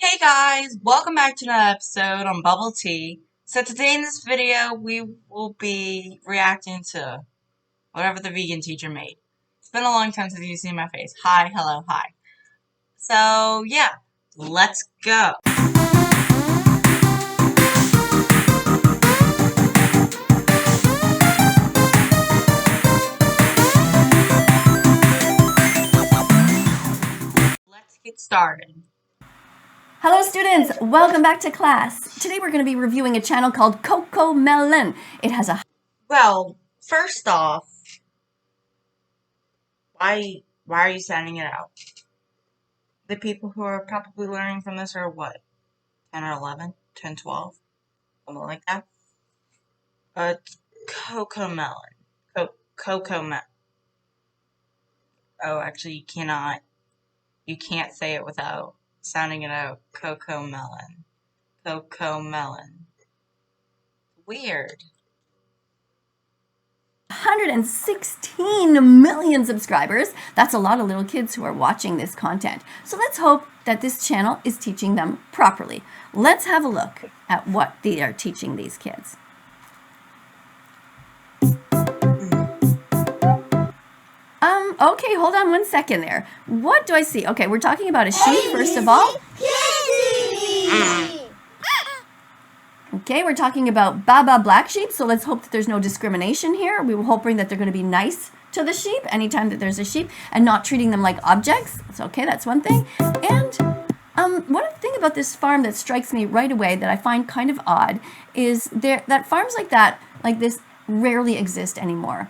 Hey guys, welcome back to another episode on Bubble Tea. So today in this video, we will be reacting to whatever the vegan teacher made. It's been a long time since you've seen my face. Hi, hello, hi. So yeah, let's go. Let's get started. Hello students, welcome back to class. Today we're going to be reviewing a channel called CoComelon. It has a... Well, first off, why are you sending it out? The people who are probably learning from this are what? 10 or 11? 10, 12? Something like that? Cocomelon. Cocomelon. Oh, actually, you can't say it without sounding it out. Cocomelon. Cocomelon. Weird. 116 million subscribers. That's a lot of little kids who are watching this content. So let's hope that this channel is teaching them properly. Let's have a look at what they are teaching these kids. Okay, hold on one second there. What do I see? Okay, we're talking about a sheep first of all. Okay, we're talking about Baba black sheep, so let's hope that there's no discrimination here. We were hoping that they're going to be nice to the sheep anytime that there's a sheep and not treating them like objects. It's okay, that's one thing. And one thing about this farm that strikes me right away that I find kind of odd is that farms like this, rarely exist anymore.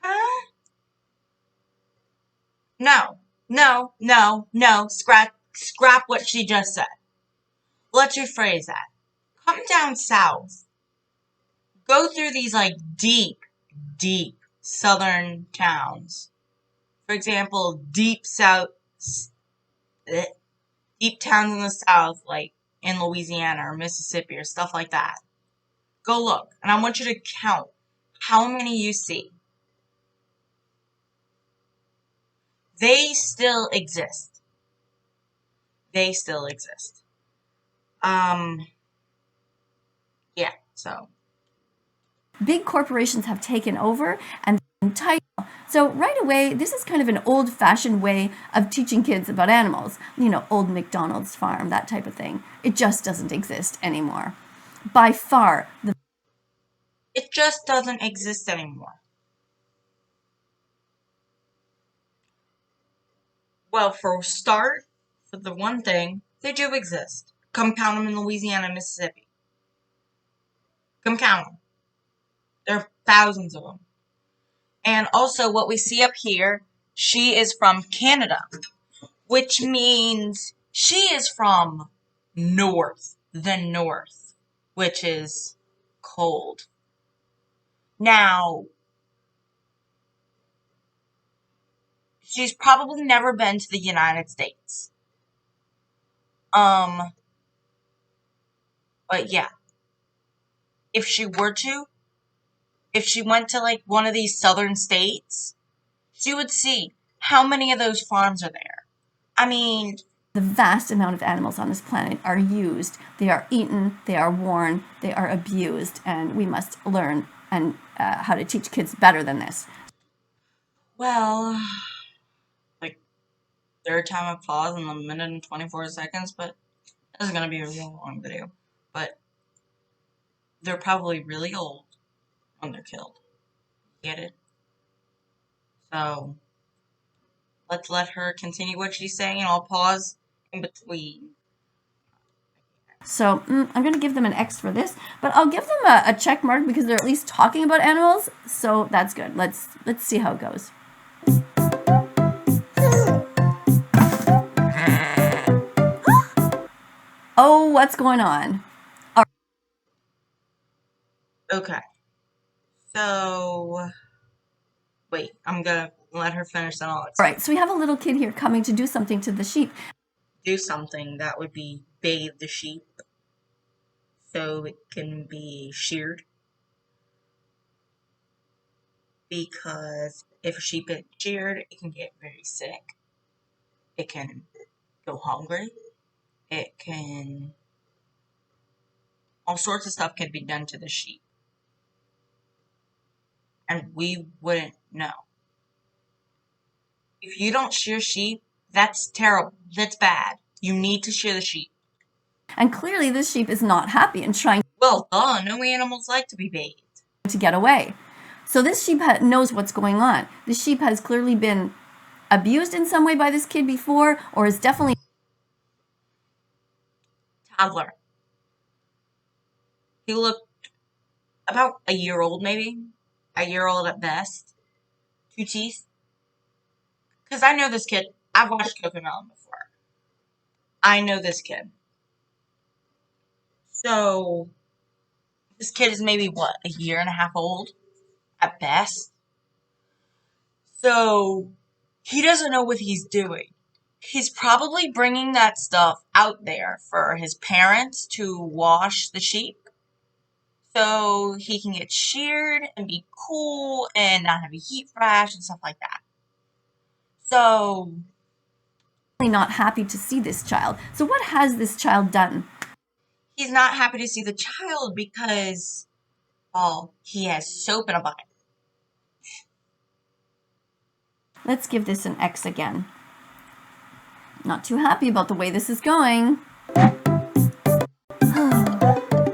Huh? No. Scrap what she just said. Let's rephrase that. Come down south. Go through these deep southern towns. For example, deep towns in the south, like in Louisiana or Mississippi or stuff like that. Go look, and I want you to count how many you see. They still exist. They still exist. Yeah, so. Big corporations have taken over and title. So right away, this is kind of an old-fashioned way of teaching kids about animals. You know, old McDonald's farm, that type of thing. It just doesn't exist anymore. By far, It just doesn't exist anymore. Well, for the one thing, they do exist. Come count them in Louisiana and Mississippi. Come count them. There are thousands of them. And also, what we see up here, she is from Canada, which means she is from the north, which is cold. Now, she's probably never been to the United States. But yeah, if she went to one of these southern states, she would see how many of those farms are there. I mean, the vast amount of animals on this planet are used. They are eaten, they are worn, they are abused, and we must learn how to teach kids better than this. well, third time I pause in a minute and 24 seconds, but this is going to be a real long video. But they're probably really old when they're killed. Get it? So, let's let her continue what she's saying, and I'll pause in between. So I'm going to give them an X for this, but I'll give them a check mark because they're at least talking about animals, so that's good. Let's see how it goes. Oh, what's going on? Okay. So, wait, I'm gonna let her finish and all. Alright, so we have a little kid here coming to do something to the sheep. Do something that would be bathe the sheep so it can be sheared. Because if a sheep is sheared, it can get very sick. It can go hungry. All sorts of stuff can be done to the sheep. And we wouldn't know. If you don't shear sheep, that's terrible. That's bad. You need to shear the sheep. And clearly this sheep is not happy and trying Well, no animals like to be bathed. to get away. So this sheep knows what's going on. This sheep has clearly been abused in some way by this kid before, or is definitely Toddler. He looked about a year old, maybe. A year old at best. 2 teeth. Because I know this kid. I've watched CoComelon before. I know this kid. So, this kid is maybe, what, a year and a half old? At best. So, he doesn't know what he's doing. He's probably bringing that stuff out there for his parents to wash the sheep. So he can get sheared and be cool and not have a heat rash and stuff like that. So not happy to see this child. So what has this child done? he's not happy to see the child because, well, he has soap in a bucket. Let's give this an X again. Not too happy about the way this is going.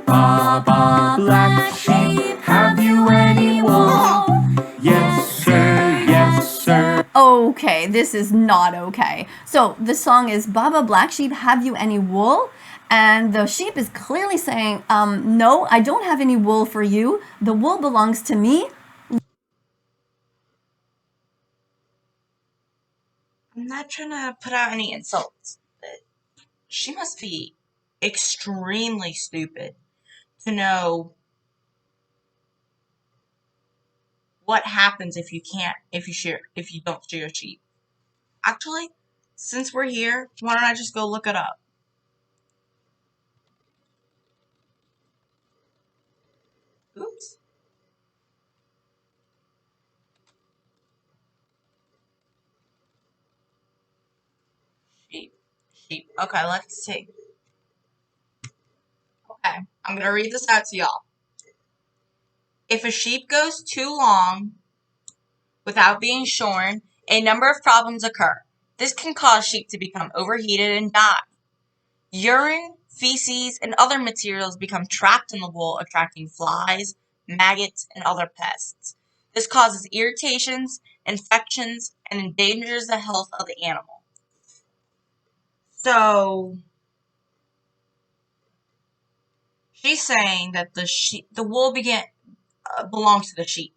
Baba Black Sheep, have you any wool? Yes, sir, yes, sir. Okay, this is not okay. So the song is Baba Black Sheep, have you any wool? And the sheep is clearly saying, no, I don't have any wool for you. The wool belongs to me. I'm not trying to put out any insults, but she must be extremely stupid to know what happens if you don't shear a sheep. Actually, since we're here, why don't I just go look it up? Oops. Sheep. Okay, let's see. Okay, I'm gonna read this out to y'all. If a sheep goes too long without being shorn, a number of problems occur. This can cause sheep to become overheated and die. Urine, feces, and other materials become trapped in the wool, attracting flies, maggots, and other pests. This causes irritations, infections, and endangers the health of the animal. So, she's saying that the wool belongs to the sheep,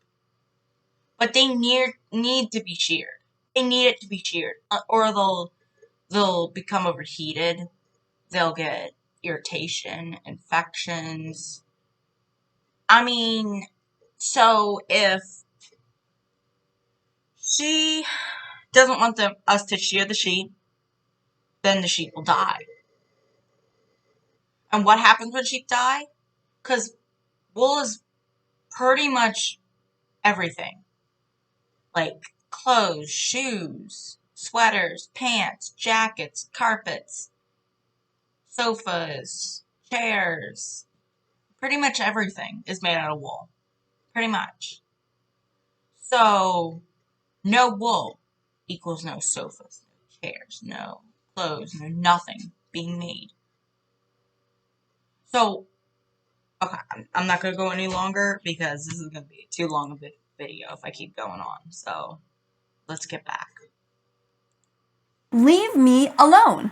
but they need to be sheared. They need it to be sheared, or they'll become overheated. They'll get irritation, infections. I mean, so if she doesn't want us to shear the sheep, then the sheep will die. And what happens when sheep die? Because wool is pretty much everything. Like clothes, shoes, sweaters, pants, jackets, carpets, sofas, chairs. Pretty much everything is made out of wool. Pretty much. So, no wool equals no sofas, no chairs, no clothes, no nothing being made. So, okay, I'm not going to go any longer because this is going to be too long of a video if I keep going on. So, let's get back. Leave me alone.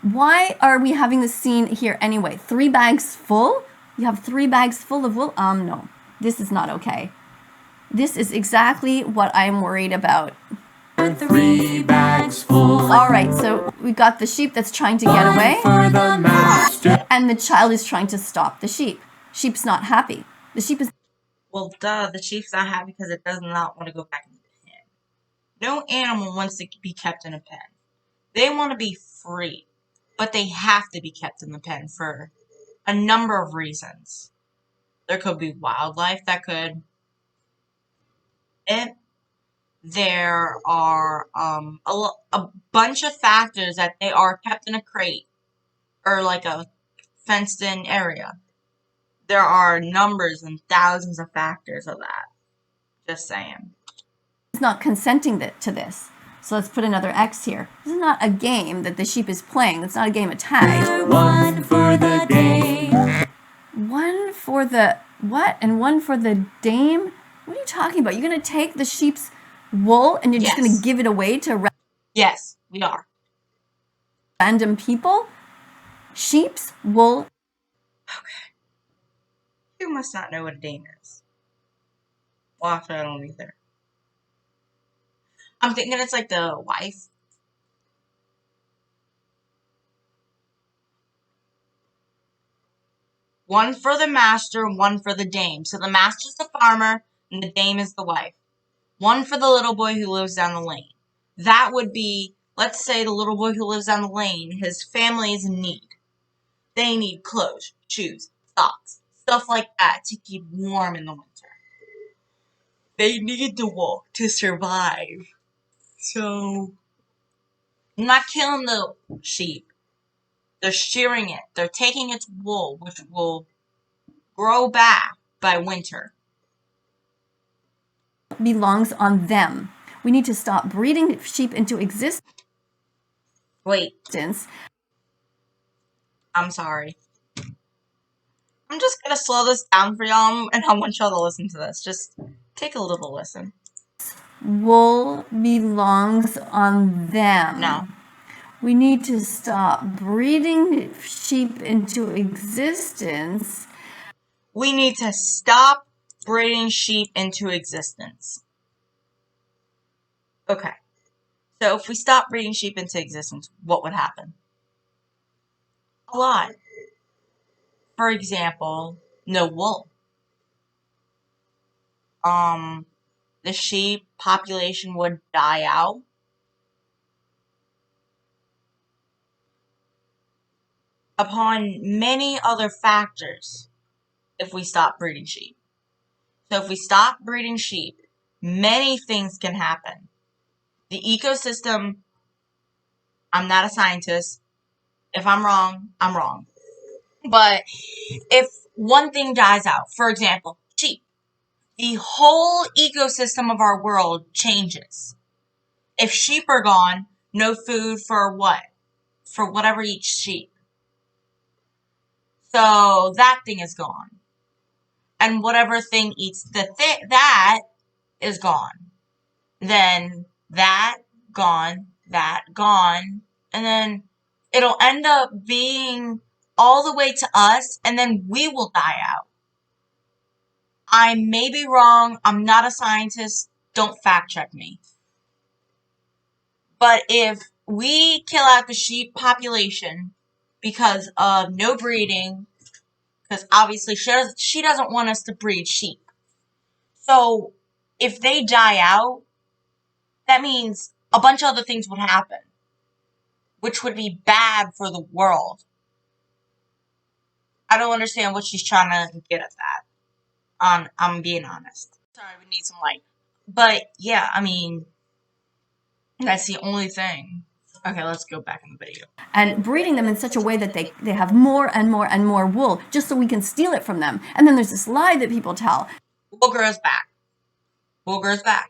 Why are we having this scene here anyway? 3 bags full? You have 3 bags full of wool? No. This is not okay. This is exactly what I'm worried about. 3 bags full. All right, so we got the sheep that's trying to get away, For the master. and the child is trying to stop the sheep. Sheep's not happy. The sheep is Well, the sheep's not happy because it does not want to go back in the pen. No animal wants to be kept in a pen. They want to be free, but they have to be kept in the pen for a number of reasons. There could be wildlife that could there are a bunch of factors that they are kept in a crate or like a fenced-in area. There are numbers and thousands of factors of that. Just saying. Is not consenting to this. So let's put another X here. This is not a game that the sheep is playing. It's not a game of tag. One for the dame. One for the what? And one for the dame? What are you talking about? You're going to take the sheep's wool and you're just going Yes. to give it away to Yes, we are. random people? Sheep's wool. You must not know what a dame is. Well, actually, I don't either. I'm thinking it's like the wife. One for the master, one for the dame. So the master's the farmer, and the dame is the wife. One for the little boy who lives down the lane. That would be, let's say the little boy who lives down the lane, his family is in need. They need clothes, shoes, socks, stuff like that to keep warm in the winter. They need the wool to survive. So, I'm not killing the sheep. They're shearing it. They're taking its wool, which will grow back by winter. Belongs on them. We need to stop breeding sheep into existence. Wait, I'm sorry. I'm just gonna slow this down for y'all, and I want y'all to listen to this. Just take a little listen. Wool belongs on them. No. We need to stop breeding sheep into existence. We need to stop breeding sheep into existence. Okay. So if we stop breeding sheep into existence, what would happen? A lot. For example, no wool. The sheep population would die out. Upon many other factors, if we stop breeding sheep. So if we stop breeding sheep, many things can happen. The ecosystem, I'm not a scientist. If I'm wrong, I'm wrong. But if one thing dies out, for example, sheep, the whole ecosystem of our world changes. If sheep are gone, no food for what? For whatever eats sheep. So that thing is gone. And whatever thing eats that is gone. Then that gone, and then it'll end up being all the way to us, and then we will die out. I may be wrong. I'm not a scientist. Don't fact check me. But if we kill out the sheep population because of no breeding, because obviously she doesn't want us to breed sheep. So if they die out, that means a bunch of other things would happen, which would be bad for the world. I don't understand what she's trying to get at that. I'm being honest. Sorry, we need some light. But yeah, I mean, that's the only thing. Okay, let's go back in the video. And breeding them in such a way that they have more and more and more wool just so we can steal it from them. And then there's this lie that people tell. Wool grows back. Wool grows back.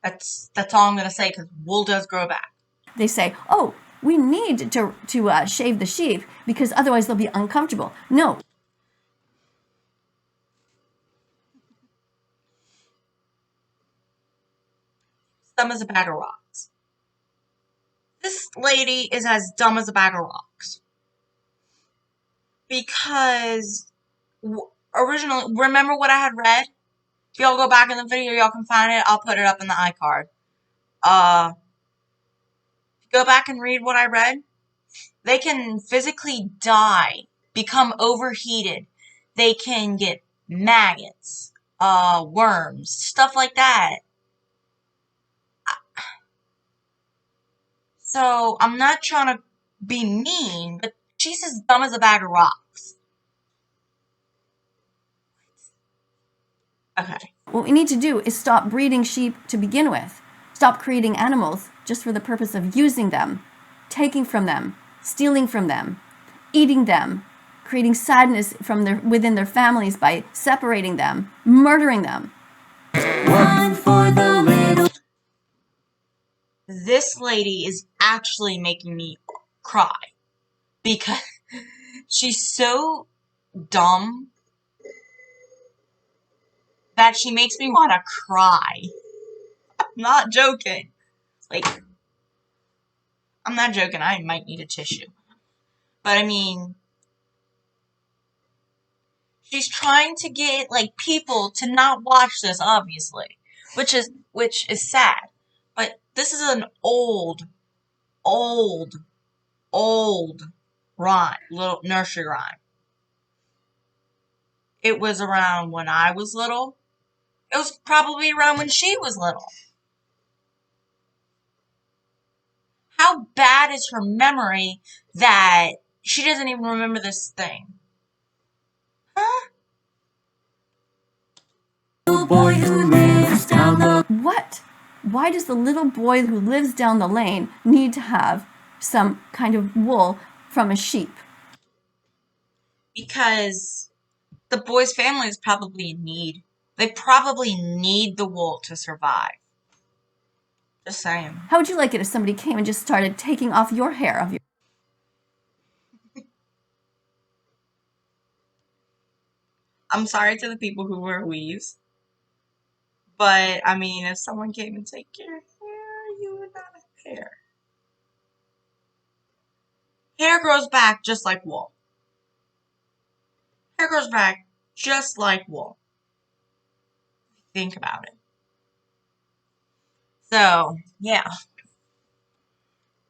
That's all I'm going to say, because wool does grow back. They say, oh, we need to shave the sheep because otherwise they'll be uncomfortable. No. Dumb as a bag of rocks. This lady is as dumb as a bag of rocks. Because originally, remember what I had read? If y'all go back in the video, y'all can find it. I'll put it up in the iCard. Go back and read what I read. They can physically die, become overheated. They can get maggots, worms, stuff like that. So, I'm not trying to be mean, but she's as dumb as a bag of rocks. Okay. What we need to do is stop breeding sheep to begin with. Stop creating animals just for the purpose of using them, taking from them, stealing from them, eating them, creating sadness within their families by separating them, murdering them. One for the little. This lady is actually making me cry because she's so dumb that she makes me want to cry. I'm not joking. Like, I'm not joking. I might need a tissue. But I mean, she's trying to get like people to not watch this, obviously, which is sad. But this is an old rhyme, little nursery rhyme. It was around when I was little. It was probably around when she was little. How bad is her memory that she doesn't even remember this thing? Huh? Little boy who lives down the. What? Why does the little boy who lives down the lane need to have some kind of wool from a sheep? Because the boy's family is probably in need. They probably need the wool to survive. Just saying. How would you like it if somebody came and just started taking off your hair of your... I'm sorry to the people who wear weaves. But, I mean, if someone came and take your hair, you would not have hair. Hair grows back just like wool. Hair grows back just like wool. Think about it. So, yeah.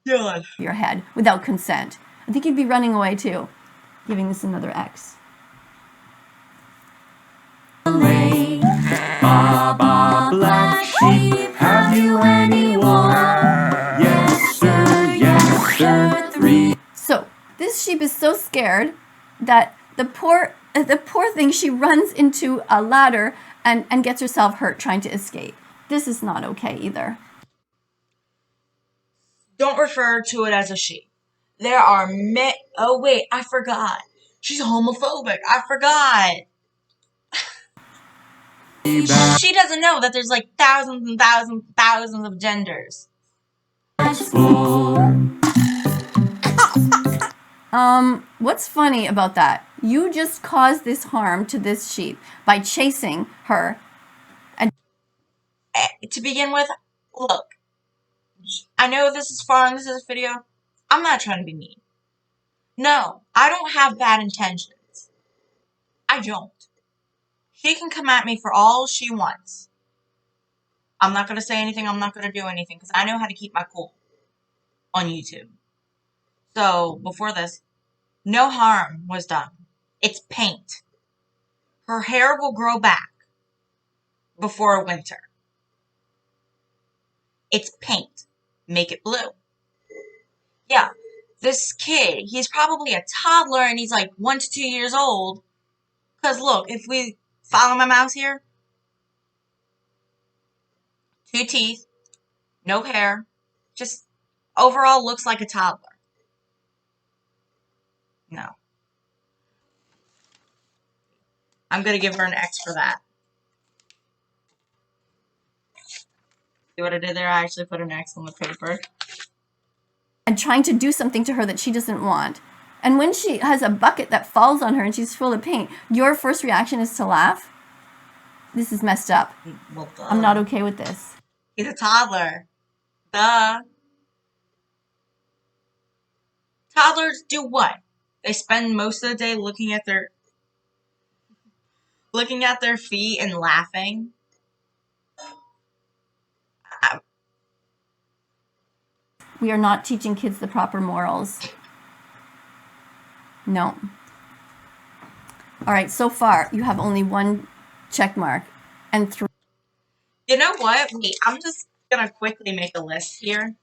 God. your head without consent. I think you'd be running away too. Giving this another X. Lane. Baba Black Sheep, have you any wool? Yes sir, 3. So this sheep is so scared that the poor thing, she runs into a ladder and gets herself hurt trying to escape. This is not okay either. Don't refer to it as a sheep. There are oh wait, I forgot. She's homophobic. I forgot. She doesn't know that there's like thousands and thousands and thousands of genders. What's funny about that? You just caused this harm to this sheep by chasing her. To begin with, look, I know this is far and this is a video. I'm not trying to be mean. No, I don't have bad intentions. I don't. She can come at me for all she wants. I'm not going to say anything. I'm not going to do anything because I know how to keep my cool on YouTube. So, before this, no harm was done. It's paint. Her hair will grow back before winter. It's paint. Make it blue. Yeah, this kid, he's probably a toddler and he's like 1 to 2 years old. Because look, if we follow my mouse here, 2 teeth, no hair, just overall looks like a toddler. No. I'm going to give her an X for that. See what I did there? I actually put an X on the paper. And trying to do something to her that she doesn't want. And when she has a bucket that falls on her and she's full of paint, your first reaction is to laugh? This is messed up. Well, duh. I'm not okay with this. He's a toddler. Duh. Toddlers do what? They spend most of the day looking at their feet and laughing. We are not teaching kids the proper morals. No. All right, so far you have only 1 check mark and 3. You know what? Wait, I'm just gonna quickly make a list here.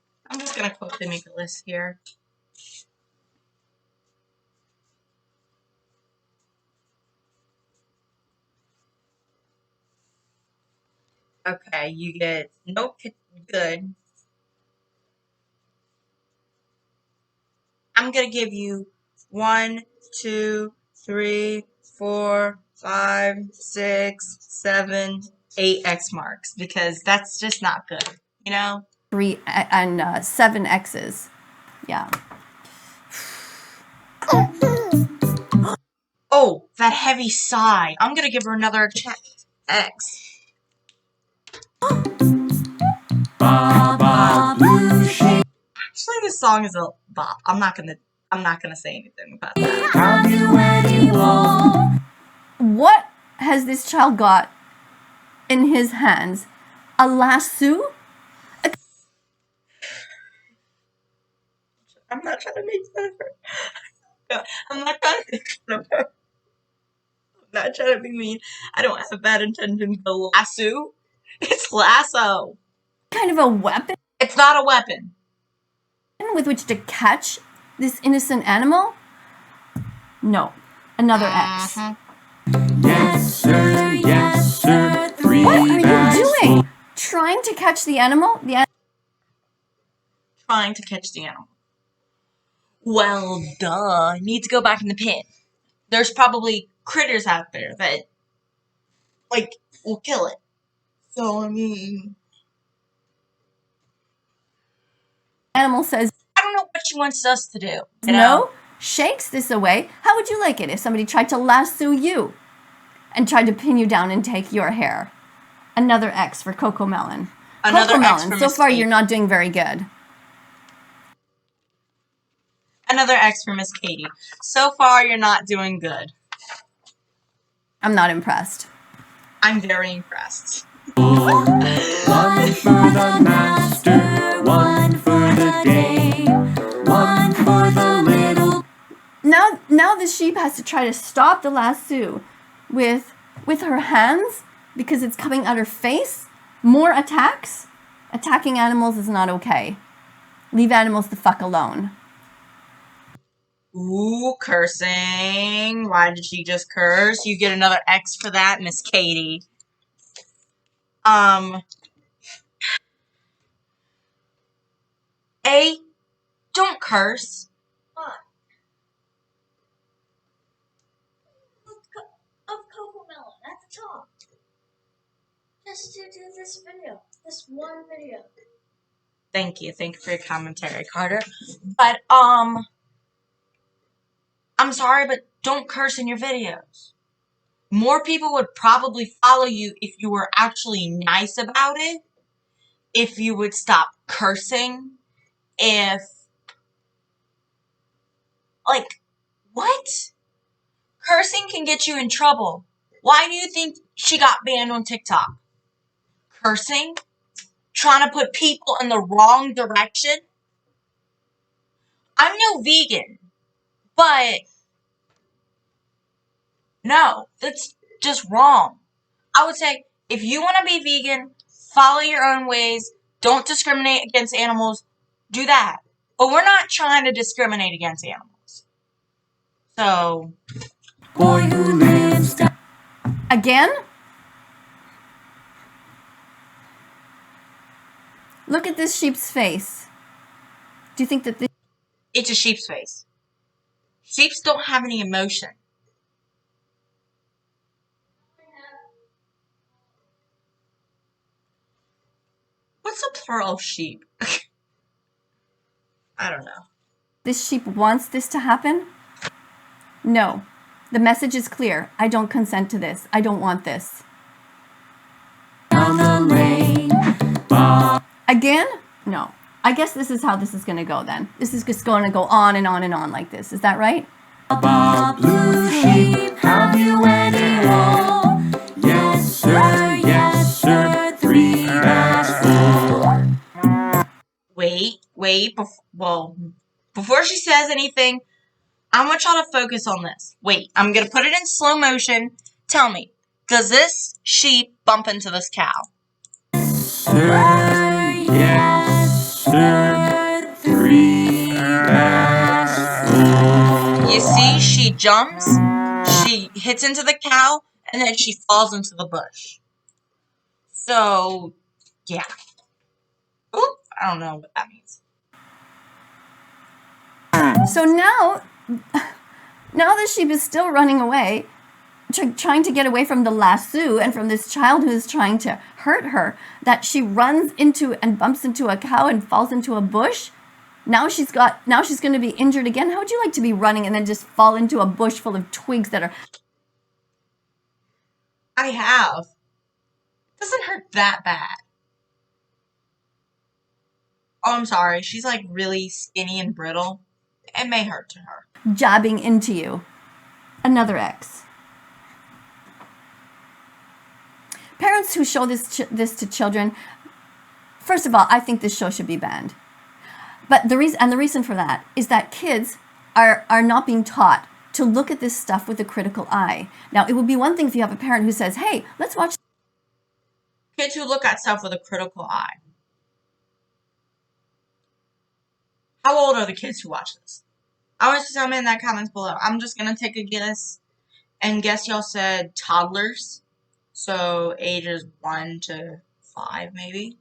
Okay, you get Good. I'm gonna give you 1, 2, 3, 4, 5, 6, 7, 8 X marks because that's just not good, you know? 3 and 7 X's. Yeah. Oh, that heavy sigh. I'm gonna give her another X. Baba Blue Sheep. Actually, this song is a bop. I'm not gonna say anything about that. Have you any wool? What has this child got in his hands? A lasso? I'm not trying to make fun of her. I'm not trying to make fun of her. I'm not trying to be mean. I don't have bad intentions. The lasso? It's lasso. Kind of a weapon It's not a weapon. with which to catch this innocent animal? No. Another X. Yes, sir. Yes, sir. 3 What are bags you full. doing? Trying to catch the animal? Trying to catch the animal. Well, duh. Need to go back in the pen. There's probably critters out there that, like, will kill it. So, I mean, Animal says I don't know what she wants us to do. You know? no, shakes this away. How would you like it if somebody tried to lasso you and tried to pin you down and take your hair? Another X for Coco Melon. Another Coco X Melon, for so Miss far Katie. you're not doing very good. Another X for Miss Katie. So far, you're not doing good. I'm not impressed. I'm very impressed. One for the master, one for the day, one for the little. Now the sheep has to try to stop the lasso with her hands because it's coming at her face. More attacks. Attacking animals is not okay. Leave animals the fuck alone. Ooh, cursing. Why did she just curse? You get another X for that, Miss Katie. A, don't curse. Of Coco Melon at the top. Just to do this video. This one video. Thank you. Thank you for your commentary, Carter. But, I'm sorry, but don't curse in your videos. More people would probably follow you if you were actually nice about it. If you would stop cursing. If, like, what? Cursing can get you in trouble. Why do you think she got banned on TikTok? Cursing? Trying to put people in the wrong direction? I'm no vegan, but no, that's just wrong. I would say if you want to be vegan, follow your own ways, don't discriminate against animals, do that. But we're not trying to discriminate against animals. So, Boy who lives down. Again? Look at this sheep's face. Do you think that this it's a sheep's face. Sheeps don't have any emotion. What's a plural of sheep? I don't know. this sheep wants this to happen? No. The message is clear. I don't consent to this. I don't want this. Down the lane. Again? No. I guess this is how this is going to go then. This is just going to go on and on and on like this. Is that right? Baba Blue Sheep, have you any wool? Yes, sir. Yes, sir. 3 bags full. Wait. Before she says anything, I want y'all to focus on this. Wait, I'm going to put it in slow motion. Tell me, does this sheep bump into this cow? Sir, yes, sir. 3 bags full. You see, she jumps, she hits into the cow, and then she falls into the bush. So, yeah. I don't know what that means. So now the sheep is still running away, trying to get away from the lasso and from this child who is trying to hurt her, that she runs into and bumps into a cow and falls into a bush. Now she's going to be injured again. How would you like to be running and then just fall into a bush full of twigs that are... I have. It doesn't hurt that bad. Oh, I'm sorry. She's like really skinny and brittle. It may hurt to her. jabbing into you? Another X. Parents who show this to children, first of all, I think this show should be banned. But the reason for that is that kids are not being taught to look at this stuff with a critical eye. Now, it would be one thing if you have a parent who says, "Hey, let's watch." Kids who look at stuff with a critical eye. How old are the kids who watch this? I want you to tell me in that comments below. I'm just going to take a guess and guess y'all said toddlers. So ages 1 to 5 maybe.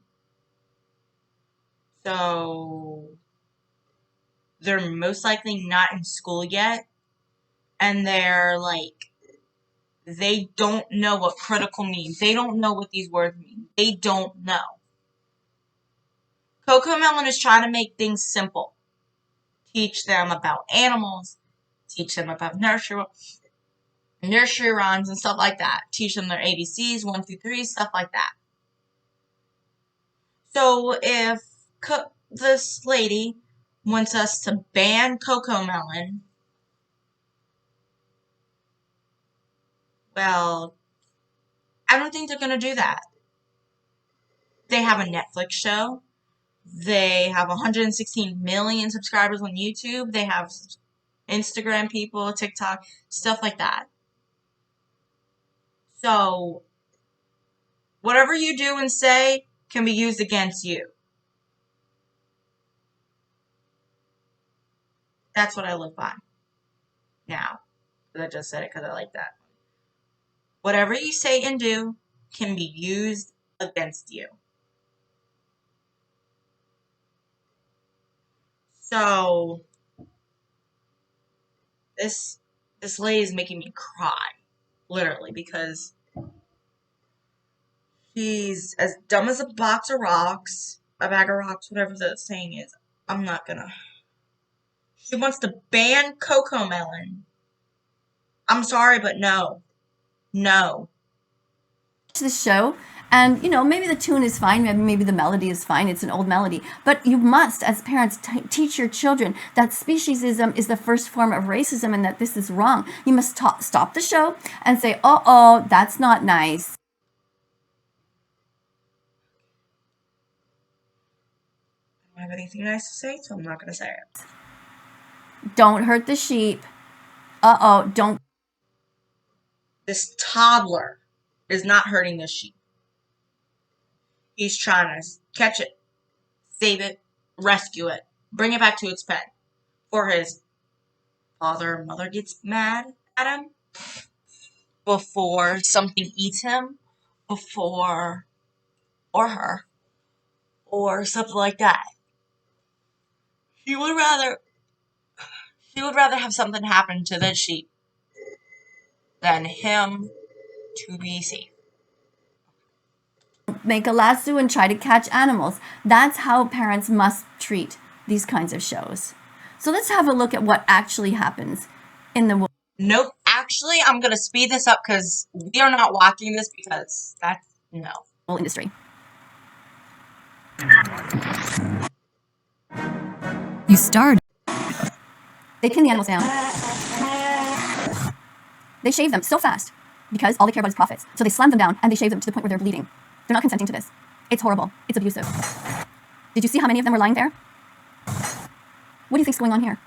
So they're most likely not in school yet. And they're like, they don't know what critical means. They don't know what these words mean. They don't know. CoComelon is trying to make things simple. Teach them about animals. Teach them about nursery rhymes and stuff like that. Teach them their ABCs, 1, 2, 3, stuff like that. So if this lady wants us to ban CoComelon, well, I don't think they're going to do that. They have a Netflix show. They have 116 million subscribers on YouTube. They have Instagram people, TikTok, stuff like that. So, whatever you do and say can be used against you. That's what I live by. Now, I just said it because I like that. Whatever you say and do can be used against you. So, this lady is making me cry, literally, because she's as dumb as a box of rocks, a bag of rocks, whatever the saying is. I'm not gonna. She wants to ban CoComelon. I'm sorry, but no. No. This show, and maybe the tune is fine, maybe the melody is fine, it's an old melody, but you must, as parents, teach your children that speciesism is the first form of racism and that this is wrong. You must stop the show and say, oh, that's not nice. I don't have anything nice to say, so I'm not gonna say it. Don't hurt the sheep. Don't. This toddler is not hurting this sheep. He's trying to catch it, save it, rescue it, bring it back to its pen. Before his father or mother gets mad at him, before something eats him, or her, or something like that. She would rather have something happen to this sheep than him to be safe. Make a lasso and try to catch animals. That's how parents must treat these kinds of shows. So let's have a look at what actually happens in the world. Nope. Actually, I'm going to speed this up because we are not watching this because that's no. Industry. You started. They pin the animals down. They shave them so fast because all they care about is profits. So they slam them down and they shave them to the point where they're bleeding. They're not consenting to this. It's horrible. It's abusive. Did you see how many of them were lying there? What do you think's going on here?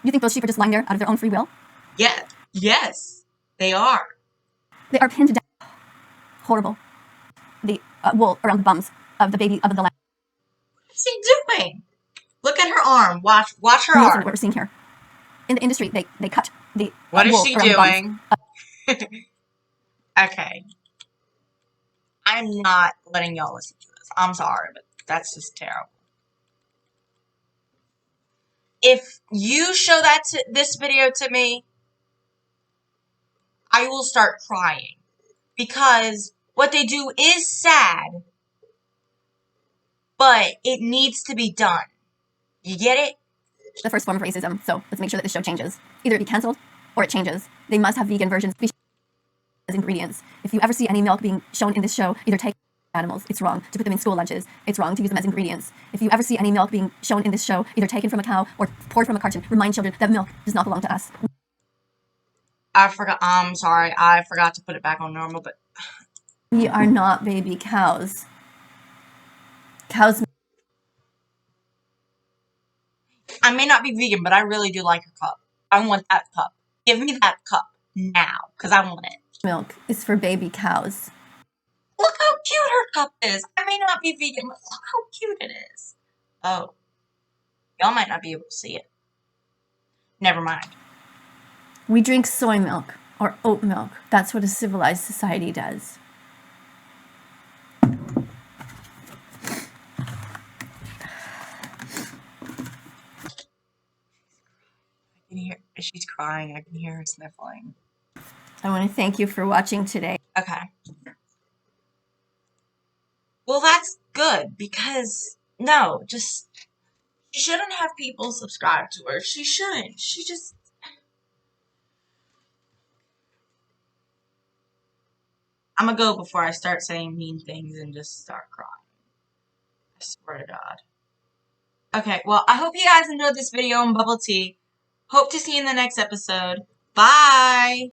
You think those sheep are just lying there out of their own free will? Yeah. Yes, they are. They are pinned down. Horrible. The wool around the bums of the baby of the lamb. What is he doing? Look at her arm. Watch her What arm. we're seeing here. In the industry, they cut the What is wool she around the bums. doing? Okay. I'm not letting y'all listen to this. I'm sorry, but That's just terrible. If you show this video to me, I will start crying. Because what they do is sad, but it needs to be done. You get it? The first form of racism, so let's make sure that the show changes. Either it be cancelled or it changes. They must have vegan versions as ingredients. If you ever see any milk being shown in this show, either take animals, it's wrong. To put them in school lunches, it's wrong to use them as ingredients. If you ever see any milk being shown in this show, either taken from a cow or poured from a carton, remind children that milk does not belong to us. I'm sorry, I forgot to put it back on normal, but We are not baby cows. Cows. I may not be vegan, but I really do like her cup. I want that cup. Give me that cup now, because I want it. Milk is for baby cows. Look how cute her cup is. I may not be vegan, but look how cute it is. Oh. Y'all might not be able to see it. Never mind. We drink soy milk or oat milk. That's what a civilized society does. I can hear she's crying. I can hear her sniffling. I want to thank you for watching today. Okay. Well, that's good because no, just she shouldn't have people subscribe to her. She shouldn't. She just I'm gonna go before I start saying mean things and just start crying. I swear to God. Okay, well, I hope you guys enjoyed this video on bubble tea. Hope to see you in the next episode. Bye!